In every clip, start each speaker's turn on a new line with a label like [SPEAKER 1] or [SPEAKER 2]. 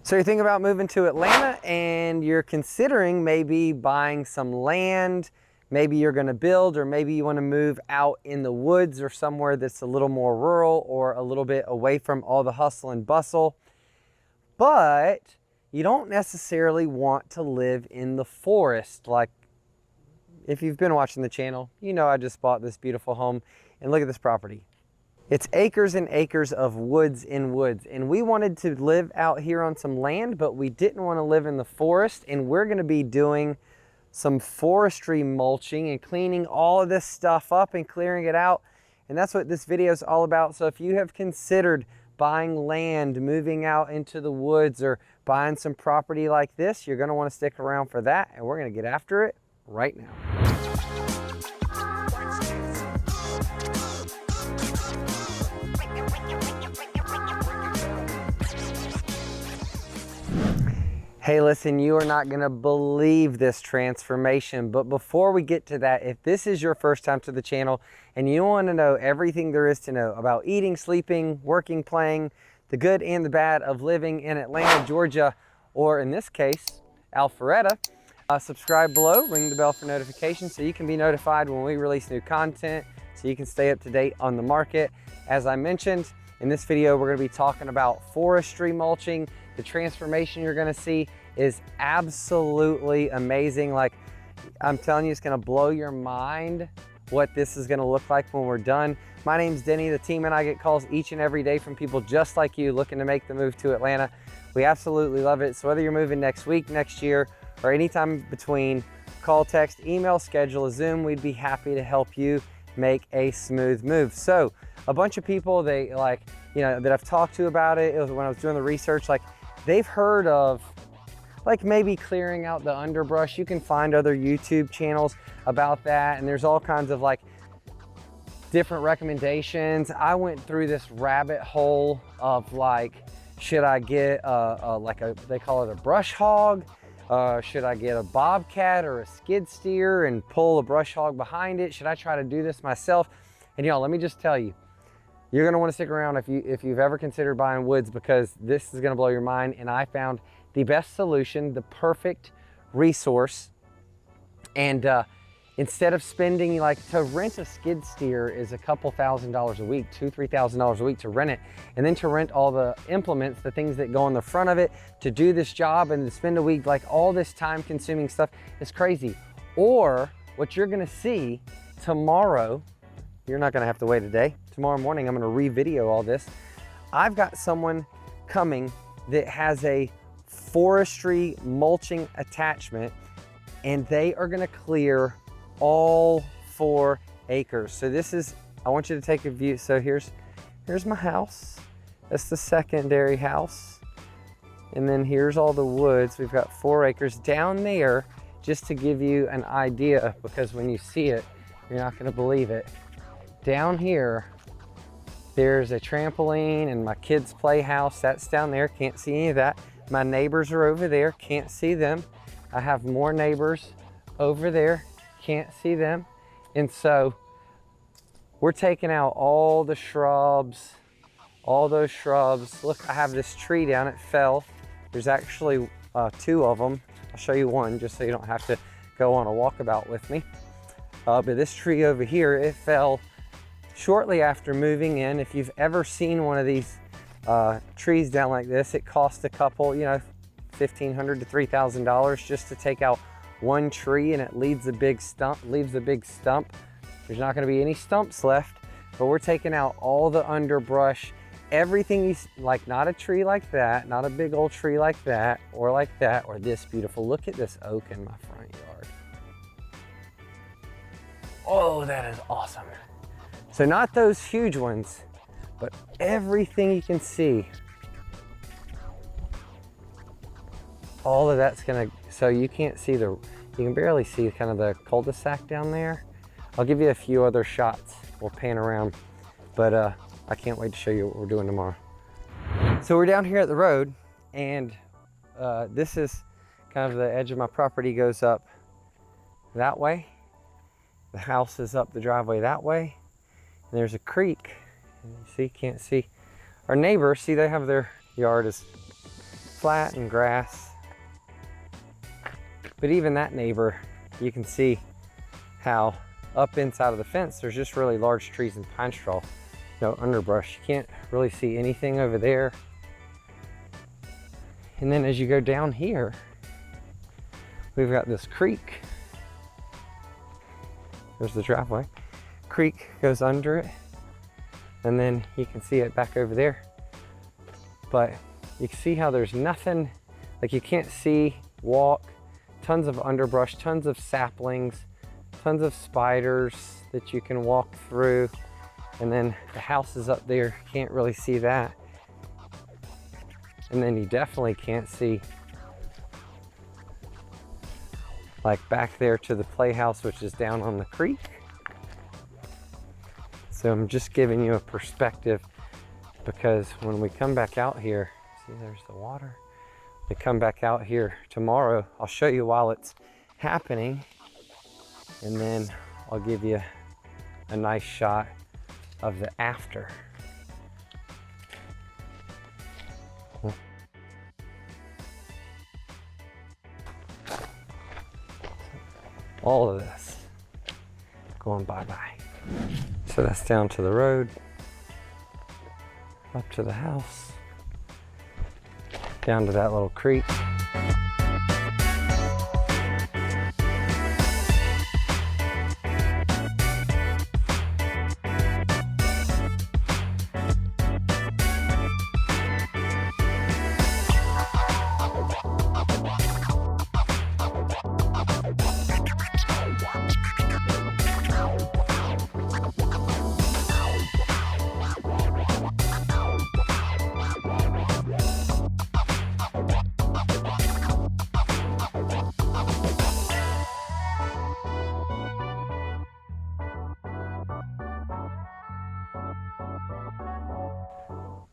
[SPEAKER 1] So you're thinking about moving to Atlanta and you're considering maybe buying some land, maybe you're gonna build, or maybe you wanna move out in the woods or somewhere that's a little more rural or a little bit away from all the hustle and bustle. But you don't necessarily want to live in the forest. Like, if you've been watching the channel, you know I just bought this beautiful home, and look at this property. It's acres and acres of woods in woods, and we wanted to live out here on some land, but we didn't want to live in the forest, and we're going to be doing some forestry mulching and cleaning all of this stuff up and clearing it out, and that's what this video is all about. So if you have considered buying land, moving out into the woods, or buying some property like this, you're going to want to stick around for that, and we're going to get after it right now. Hey, listen, you are not gonna believe this transformation, but before we get to that, if this is your first time to the channel and you want to know everything there is to know about eating, sleeping, working, playing, the good and the bad of living in Atlanta, Georgia, or in this case, Alpharetta, subscribe below, ring the bell for notifications so you can be notified when we release new content, so you can stay up to date on the market. As I mentioned, in this video, we're gonna be talking about forestry mulching. The transformation you're gonna see is absolutely amazing. Like, I'm telling you, it's gonna blow your mind what this is gonna look like when we're done. My name's Denny. The team and I get calls each and every day from people just like you looking to make the move to Atlanta. We absolutely love it. So whether you're moving next week, next year, or anytime between, call, text, email, schedule a Zoom, we'd be happy to help you make a smooth move. So a bunch of people, that I've talked to about it, when I was doing the research, like, they've heard of like maybe clearing out the underbrush. You can find other YouTube channels about that, and there's all kinds of like different recommendations. I went through this rabbit hole of like, should I get they call it a brush hog? Should I get a bobcat or a skid steer and pull a brush hog behind it? Should I try to do this myself? And y'all, let me just tell you, you're gonna wanna stick around if you've ever considered buying woods, because this is gonna blow your mind. And I found the best solution, the perfect resource. And instead of spending, like, to rent a skid steer is a couple $1,000s a week, $2,000, $3,000 a week to rent it. And then to rent all the implements, the things that go on the front of it to do this job, and to spend a week, like all this time consuming stuff is crazy. Or what you're gonna see tomorrow, you're not gonna have to wait a day. Tomorrow morning, I'm gonna re-video all this. I've got someone coming that has a forestry mulching attachment, and they are gonna clear all 4 acres. So this is, I want you to take a view. So here's my house. That's the secondary house. And then here's all the woods. We've got 4 acres down there, just to give you an idea, because when you see it, you're not gonna believe it. Down here, there's a trampoline and my kids' playhouse. That's down there, can't see any of that. My neighbors are over there, can't see them. I have more neighbors over there, can't see them. And so we're taking out all the shrubs, all those shrubs. Look, I have this tree down, it fell. There's actually 2 of them. I'll show you one just so you don't have to go on a walkabout with me. But this tree over here, it fell shortly after moving in. If you've ever seen one of these trees down like this, it costs a couple, $1,500 to $3,000 just to take out one tree, and it leaves a big stump. There's not going to be any stumps left, but we're taking out all the underbrush, everything. Like, not a tree like that, not a big old tree like that, or this beautiful. Look at this oak in my front yard. Oh, that is awesome. So not those huge ones, but everything you can see. All of that's gonna, so you can't see you can barely see kind of the cul-de-sac down there. I'll give you a few other shots. We'll pan around, but I can't wait to show you what we're doing tomorrow. So we're down here at the road, and this is kind of the edge of my property, goes up that way. The house is up the driveway that way. And there's a creek. See, can't see. Our neighbors, see, they have their yard is flat and grass. But even that neighbor, you can see how up inside of the fence, there's just really large trees and pine straw, no underbrush. You can't really see anything over there. And then as you go down here, we've got this creek. There's the driveway. Creek goes under it, and then you can see it back over there. But you can see how there's nothing, like you can't see, walk, tons of underbrush, tons of saplings, tons of spiders that you can walk through. And then the house is up there, can't really see that. And then you definitely can't see like back there to the playhouse, which is down on the creek. So I'm just giving you a perspective, because when we come back out here, see there's the water. We come back out here tomorrow, I'll show you while it's happening, and then I'll give you a nice shot of the after. All of this going bye-bye. So that's down to the road, up to the house, down to that little creek.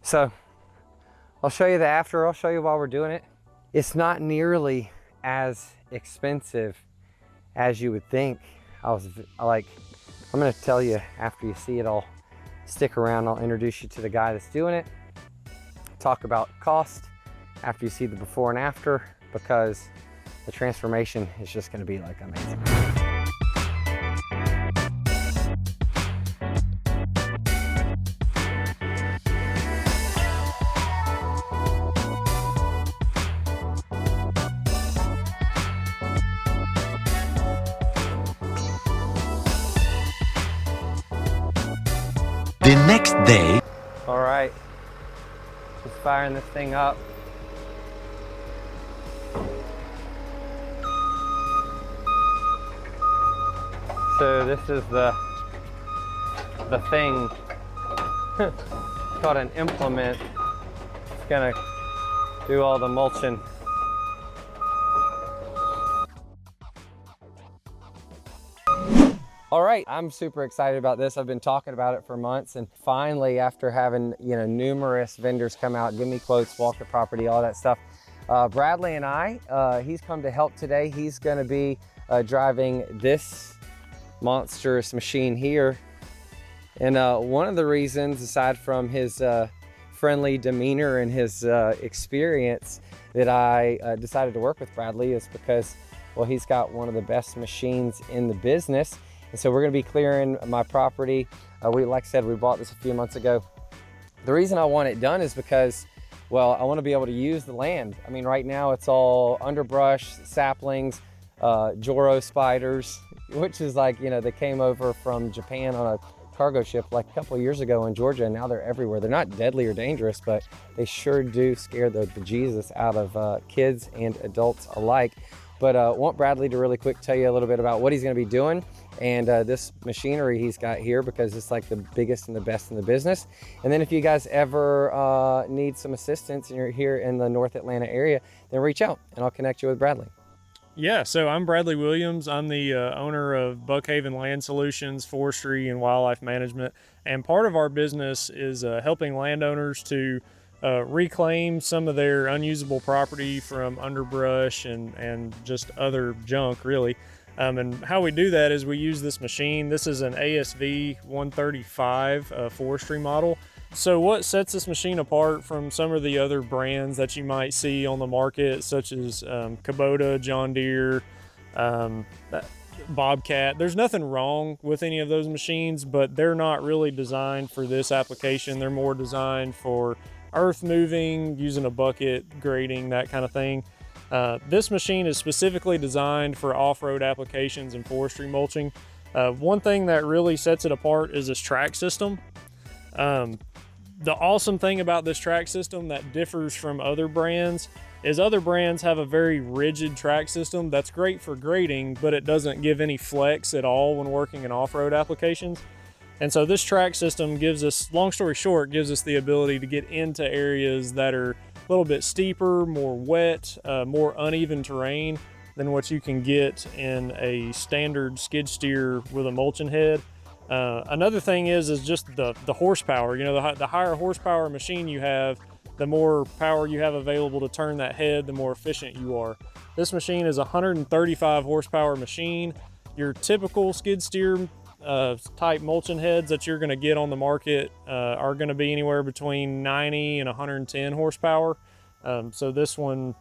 [SPEAKER 1] So I'll show you the after, I'll show you while we're doing it. It's not nearly as expensive as you would think. I'm gonna tell you after you see it all. Stick around, I'll introduce you to the guy that's doing it. Talk about cost after you see the before and after, because the transformation is just gonna be like amazing.
[SPEAKER 2] The next day.
[SPEAKER 1] All right, just firing this thing up. So this is the thing. It's called an implement. It's gonna do all the mulching. All right, I'm super excited about this. I've been talking about it for months, and finally, after having numerous vendors come out, give me quotes, walk the property, all that stuff, Bradley and I, he's come to help today. He's going to be driving this monstrous machine here, and one of the reasons, aside from his friendly demeanor and his experience, that I decided to work with Bradley is because, well, he's got one of the best machines in the business. And so we're gonna be clearing my property. Like I said, we bought this a few months ago. The reason I want it done is because, well, I wanna be able to use the land. I mean, right now it's all underbrush, saplings, Joro spiders, which is like, they came over from Japan on a cargo ship like a couple of years ago in Georgia, and now they're everywhere. They're not deadly or dangerous, but they sure do scare the bejesus out of kids and adults alike. But I want Bradley to really quick tell you a little bit about what he's gonna be doing and this machinery he's got here, because it's like the biggest and the best in the business. And then if you guys ever need some assistance and you're here in the North Atlanta area, then reach out and I'll connect you with Bradley.
[SPEAKER 3] Yeah, so I'm Bradley Williams. I'm the owner of Buckhaven Land Solutions, Forestry and Wildlife Management. And part of our business is helping landowners to reclaim some of their unusable property from underbrush and just other junk, really. And how we do that is we use this machine. This is an ASV 135 forestry model. So what sets this machine apart from some of the other brands that you might see on the market, such as Kubota, John Deere, um, Bobcat? There's nothing wrong with any of those machines, but they're not really designed for this application. They're more designed for earth moving, using a bucket, grading, that kind of thing. This machine is specifically designed for off-road applications and forestry mulching. One thing that really sets it apart is this track system. The awesome thing about this track system that differs from other brands is other brands have a very rigid track system that's great for grading, but it doesn't give any flex at all when working in off-road applications. And so this track system gives us, long story short, gives us the ability to get into areas that are a little bit steeper, more wet, more uneven terrain than what you can get in a standard skid steer with a mulching head. Another thing is just the horsepower. You know, the higher horsepower machine you have, the more power you have available to turn that head, the more efficient you are. This machine is a 135 horsepower machine. Your typical skid steer type mulching heads that you're going to get on the market are going to be anywhere between 90 and 110 horsepower. So this one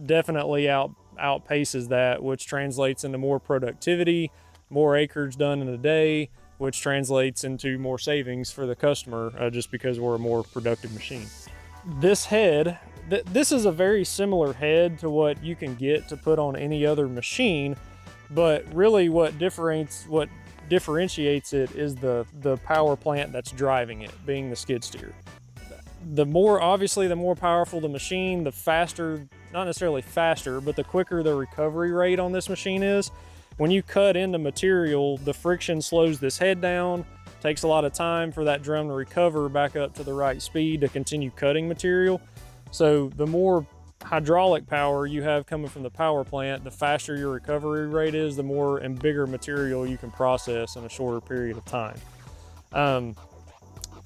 [SPEAKER 3] definitely outpaces that, which translates into more productivity, more acres done in a day, which translates into more savings for the customer just because we're a more productive machine. This head, this is a very similar head to what you can get to put on any other machine, but really what differentiates it is the power plant that's driving it, being the skid steer. Obviously the more powerful the machine, the faster, not necessarily faster, but the quicker the recovery rate on this machine is. When you cut into material, the friction slows this head down. Takes a lot of time for that drum to recover back up to the right speed to continue cutting material. So the more hydraulic power you have coming from the power plant, the faster your recovery rate is, the more and bigger material you can process in a shorter period of time.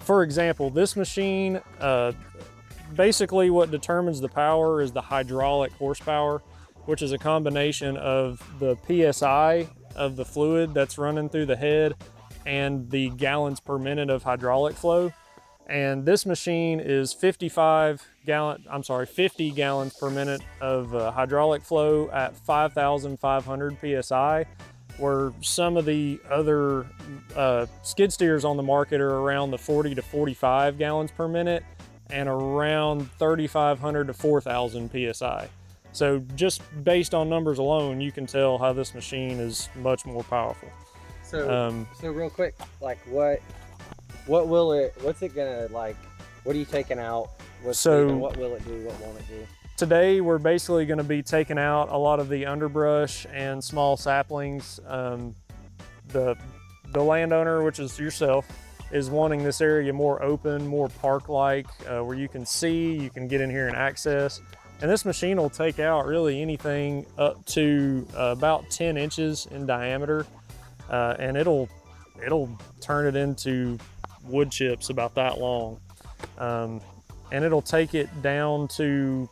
[SPEAKER 3] For example, this machine, basically what determines the power is the hydraulic horsepower, which is a combination of the PSI of the fluid that's running through the head and the gallons per minute of hydraulic flow. And this machine is 50 gallons per minute of hydraulic flow at 5,500 PSI, where some of the other skid steers on the market are around the 40 to 45 gallons per minute and around 3,500 to 4,000 PSI. So just based on numbers alone, you can tell how this machine is much more powerful.
[SPEAKER 1] So real quick, like what's it gonna, like, what are you taking out? What will it do? What won't it do?
[SPEAKER 3] Today, we're basically gonna be taking out a lot of the underbrush and small saplings. The landowner, which is yourself, is wanting this area more open, more park-like, where you can see, you can get in here and access. And this machine will take out really anything up to about 10 inches in diameter, and it'll turn it into wood chips about that long. And it'll take it down to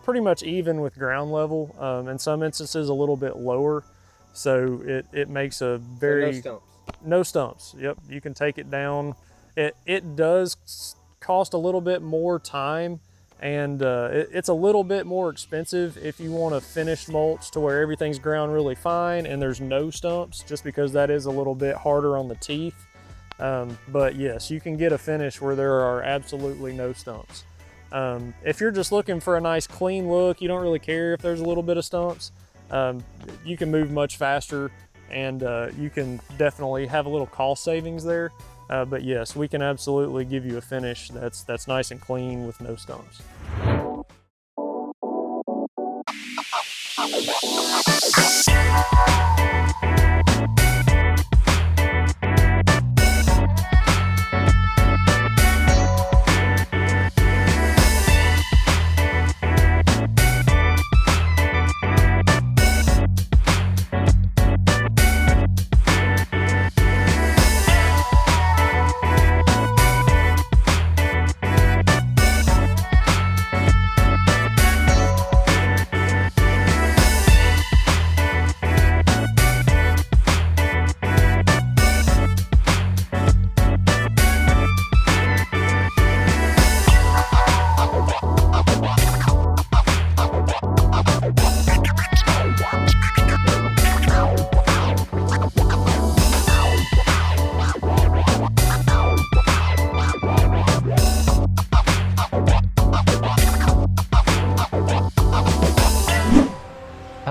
[SPEAKER 3] pretty much even with ground level, in some instances a little bit lower. So it makes a very...
[SPEAKER 1] So no stumps.
[SPEAKER 3] No stumps, yep. You can take it down. It does cost a little bit more time, and it's a little bit more expensive if you want a finished mulch to where everything's ground really fine and there's no stumps, just because that is a little bit harder on the teeth. But yes, you can get a finish where there are absolutely no stumps. If you're just looking for a nice clean look, you don't really care if there's a little bit of stumps, you can move much faster, and you can definitely have a little cost savings there. But yes, we can absolutely give you a finish that's nice and clean with no stumps.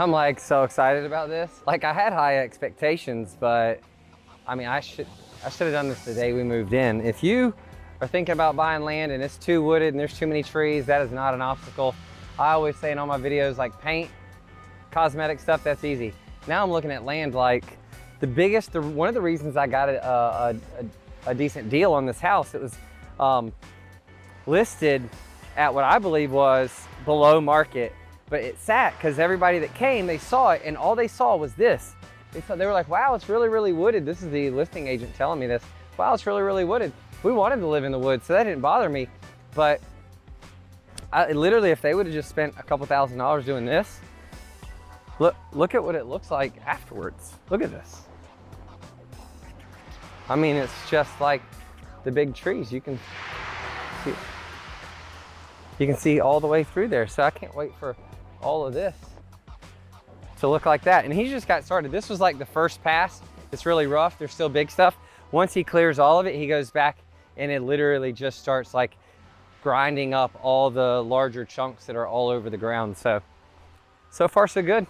[SPEAKER 1] I'm like so excited about this. Like I had high expectations, but I mean, I should have done this the day we moved in. If you are thinking about buying land and it's too wooded and there's too many trees, that is not an obstacle. I always say in all my videos, like paint, cosmetic stuff, that's easy. Now I'm looking at land like one of the reasons I got a decent deal on this house, it was listed at what I believe was below market, but it sat because everybody that came, they saw it and all they saw was this. They were like, wow, it's really, really wooded. This is the listing agent telling me this. Wow, it's really, really wooded. We wanted to live in the woods, so that didn't bother me. But literally, if they would have just spent a couple $1,000s doing this, look at what it looks like afterwards. Look at this. I mean, it's just like the big trees. You can see all the way through there. So I can't wait for all of this to look like that. And he just got started. This was like the first pass. It's really rough. There's still big stuff. Once he clears all of it, he goes back and it literally just starts like grinding up all the larger chunks that are all over the ground. So far so good.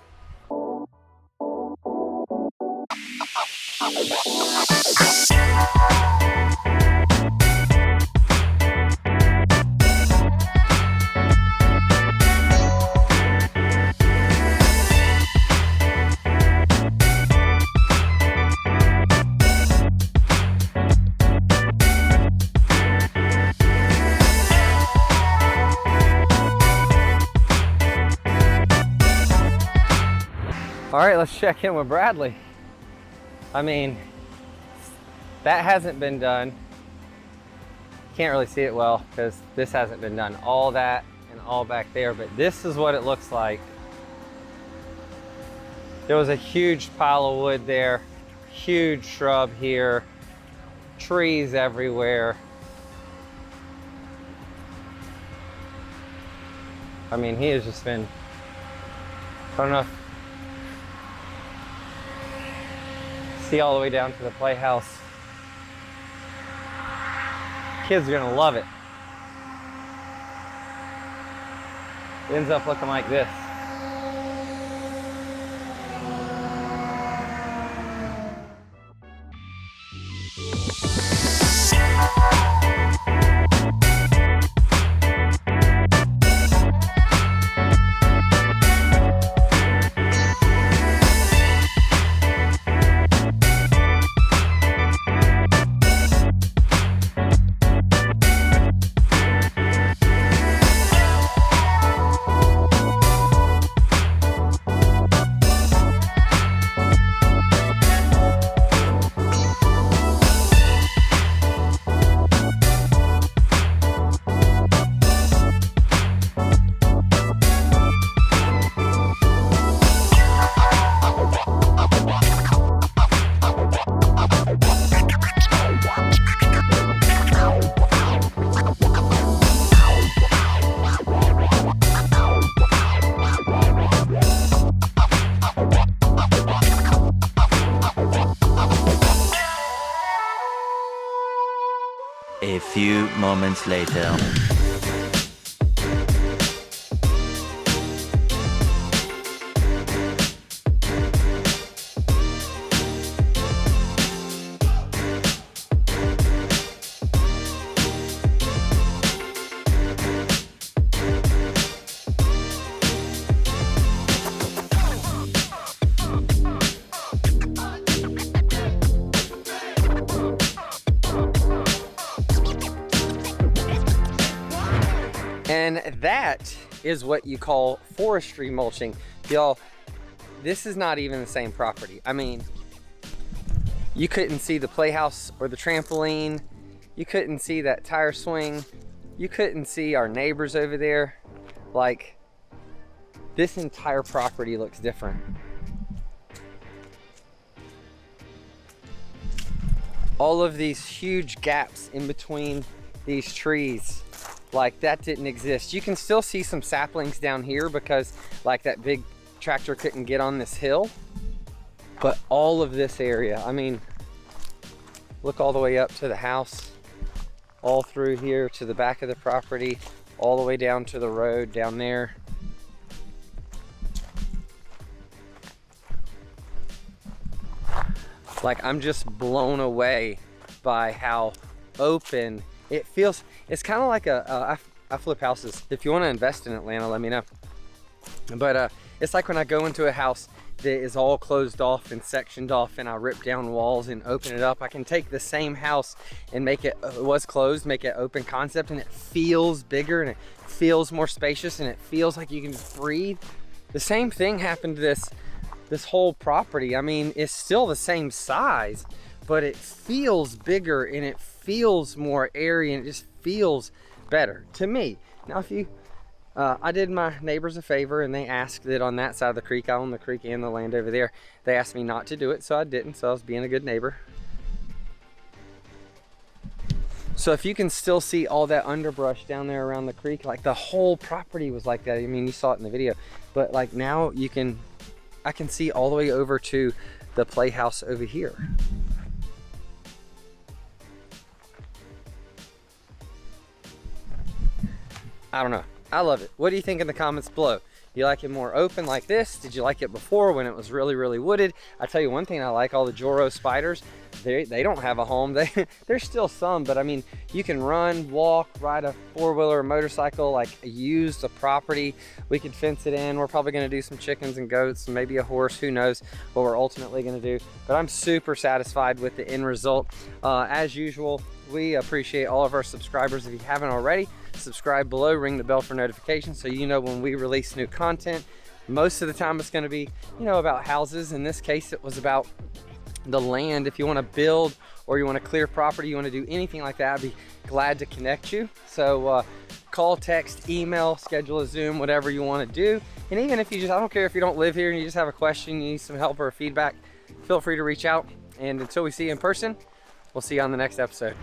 [SPEAKER 1] All right, let's check in with Bradley. I mean, that hasn't been done. Can't really see it well because this hasn't been done. All that and all back there, but this is what it looks like. There was a huge pile of wood there, huge shrub here, trees everywhere. I mean, he has just been, I don't know if, see all the way down to the playhouse. Kids are gonna love it. It ends up looking like this.
[SPEAKER 2] A few moments later.
[SPEAKER 1] And that is what you call forestry mulching. Y'all, this is not even the same property. I mean, you couldn't see the playhouse or the trampoline. You couldn't see that tire swing. You couldn't see our neighbors over there. Like, this entire property looks different. All of these huge gaps in between these trees, like that didn't exist. You can still see some saplings down here because like that big tractor couldn't get on this hill. But all of this area, I mean, look all the way up to the house, all through here to the back of the property, all the way down to the road down there. Like, I'm just blown away by how open it feels. It's kind of like I flip houses. If you want to invest in Atlanta, let me know. But it's like when I go into a house that is all closed off and sectioned off, and I rip down walls and open it up. I can take the same house and make it was closed, make it open concept, and it feels bigger and it feels more spacious and it feels like you can just breathe. The same thing happened to this whole property. I mean, it's still the same size, but it feels bigger and it feels more airy and it just feels better to me. Now, if you I did my neighbors a favor, and they asked that on that side of the creek, I own the creek and the land over there, they asked me not to do it, so I didn't. So I was being a good neighbor. So if you can still see all that underbrush down there around the creek, like the whole property was like that. I mean, you saw it in the video, but like now I can see all the way over to the playhouse over here. I don't know. I love it. What do you think in the comments below? You like it more open like this? Did you like it before when it was really, really wooded? I tell you one thing I like, all the Joro spiders, they don't have a home. There's still some, but I mean, you can run, walk, ride a four-wheeler or motorcycle, like use the property. We could fence it in. We're probably gonna do some chickens and goats and maybe a horse, who knows what we're ultimately gonna do. But I'm super satisfied with the end result. As usual, we appreciate all of our subscribers. If you haven't already, subscribe below, ring the bell for notifications so you know when we release new content. Most of the time it's going to be, you know, about houses. In this case, it was about the land. If you want to build or you want to clear property, you want to do anything like that, I'd be glad to connect you. So call, text, email, schedule a Zoom, whatever you want to do. And even if you just, I don't care if you don't live here and you just have a question, you need some help or feedback, feel free to reach out. And until we see you in person, we'll see you on the next episode.